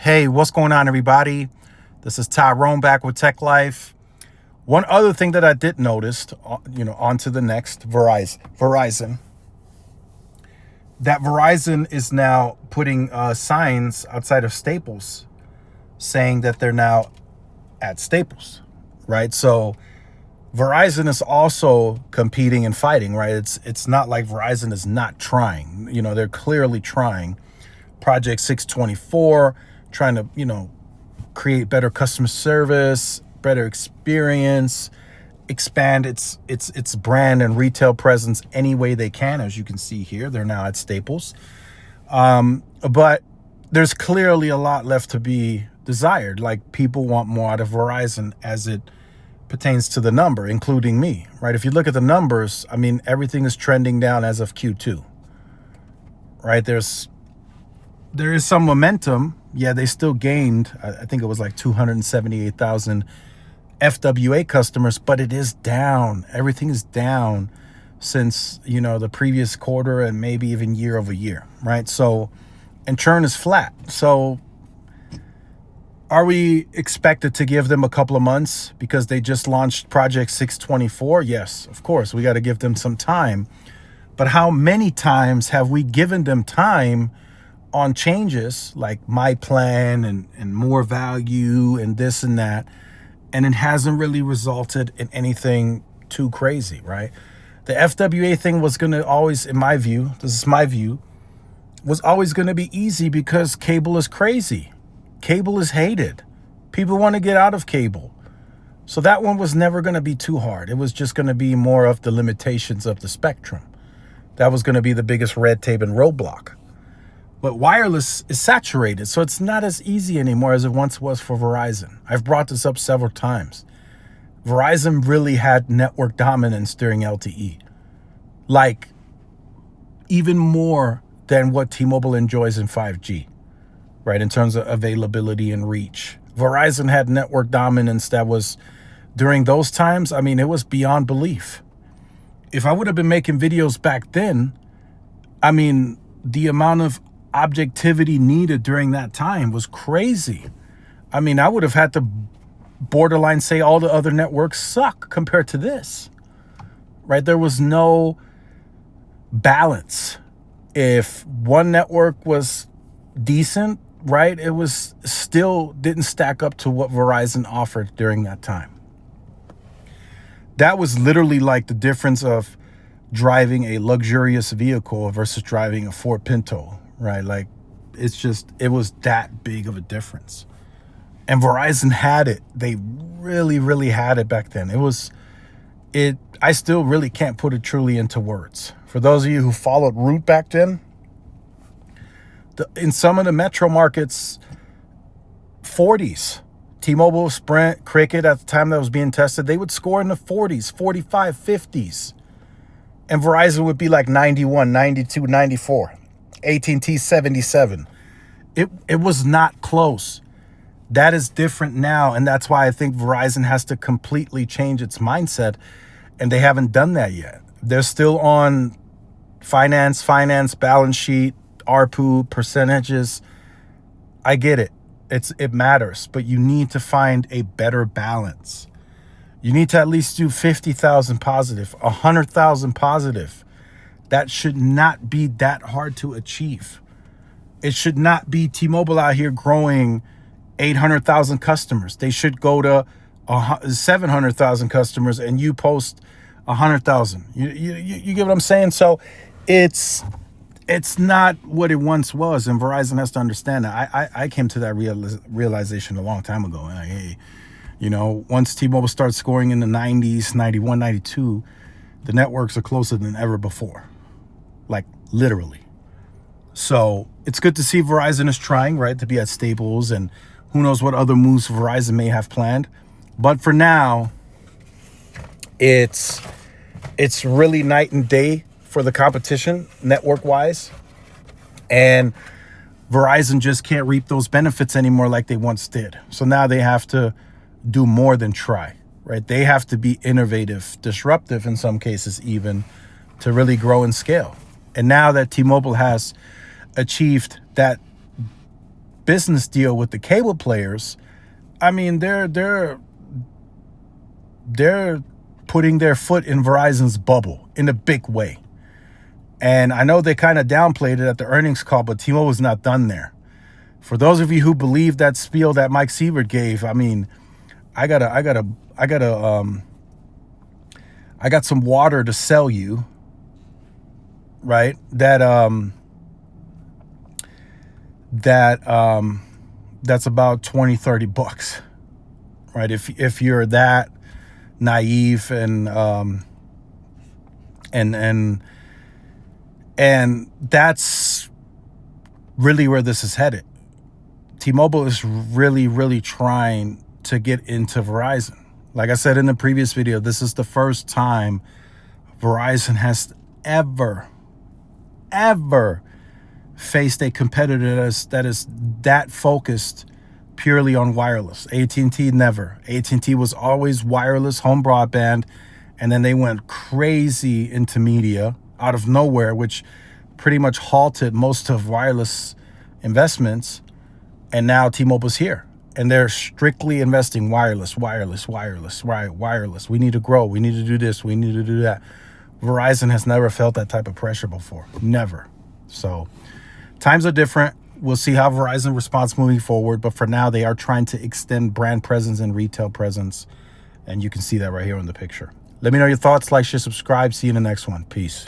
Hey, what's going on, everybody? This is Tyrone back with Tech Life. One other thing that I did notice, on to the next, Verizon. That Verizon is now putting signs outside of Staples saying that they're now at Staples, right? So Verizon is also competing and fighting, right? It's not like Verizon is not trying. They're clearly trying. Project 624, trying to, create better customer service, better experience, expand its brand and retail presence any way they can. As you can see here, they're now at Staples. But there's clearly a lot left to be desired. Like, people want more out of Verizon as it pertains to the number, including me, right? If you look at the numbers, everything is trending down as of Q2, right? There is some momentum. Yeah, they still gained, I think it was like 278,000 FWA customers, but it is down. Everything is down since, the previous quarter and maybe even year over year, right? So, and churn is flat. So are we expected to give them a couple of months because they just launched Project 624? Yes, of course, we got to give them some time. But how many times have we given them time on changes like my plan and more value and this and that, and it hasn't really resulted in anything too crazy, right? The FWA thing was going to always, in my view, this is my view, was always going to be easy because cable is crazy. Cable is hated. People want to get out of cable. So that one was never going to be too hard. It was just going to be more of the limitations of the spectrum. That was going to be the biggest red tape and roadblock. But wireless is saturated, so it's not as easy anymore as it once was for Verizon. I've brought this up several times. Verizon really had network dominance during LTE. Like, even more than what T-Mobile enjoys in 5G, right? In terms of availability and reach. Verizon had network dominance that was, during those times, it was beyond belief. If I would have been making videos back then, the amount of objectivity needed during that time was crazy. I would have had to borderline say all the other networks suck compared to this, right? There was no balance. If one network was decent, right, it was still didn't stack up to what Verizon offered during that time. That was literally like the difference of driving a luxurious vehicle versus driving a Ford Pinto, right? Like, it was that big of a difference. And Verizon had it. They really, really had it back then. I still really can't put it truly into words. For those of you who followed Root back then, in some of the metro markets, 40s, T-Mobile, Sprint, Cricket, at the time that was being tested, they would score in the 40s, 45, 50s. And Verizon would be like 91, 92, 94. AT&T 77. It was not close. That is different now, and that's why I think Verizon has to completely change its mindset, and they haven't done that yet. They're still on finance, balance sheet, ARPU, percentages. I get it. It matters, but you need to find a better balance. You need to at least do 50,000 positive, 100,000 positive. That should not be that hard to achieve. It should not be T-Mobile out here growing 800,000 customers. They should go to 700,000 customers and you post 100,000. You get what I'm saying? So it's not what it once was, and Verizon has to understand that. I came to that realization a long time ago. Hey, once T-Mobile starts scoring in the 90s, 91, 92, the networks are closer than ever before. Like, literally. So it's good to see Verizon is trying, right, to be at Staples, and who knows what other moves Verizon may have planned. But for now, it's really night and day for the competition, network-wise. And Verizon just can't reap those benefits anymore like they once did. So now they have to do more than try, right? They have to be innovative, disruptive in some cases even, to really grow and scale. And now that T-Mobile has achieved that business deal with the cable players, I mean, they're putting their foot in Verizon's bubble in a big way. And I know they kind of downplayed it at the earnings call, but T-Mobile was not done there. For those of you who believe that spiel that Mike Sievert gave, I mean, I got some water to sell you, right? That's about 20, 30 bucks, right? If you're that naive and that's really where this is headed. T-Mobile is really, really trying to get into Verizon. Like I said in the previous video, this is the first time Verizon has ever faced a competitor that is that focused purely on wireless. AT&T never. AT&T was always wireless home broadband, and then they went crazy into media out of nowhere, which pretty much halted most of wireless investments. And now T-Mobile's here, and they're strictly investing wireless, right? Wireless. We need to grow. We need to do this. We need to do that. Verizon has never felt that type of pressure before. Never. So times are different. We'll see how Verizon responds moving forward. But for now, they are trying to extend brand presence and retail presence. And you can see that right here on the picture. Let me know your thoughts. Like, share, subscribe. See you in the next one. Peace.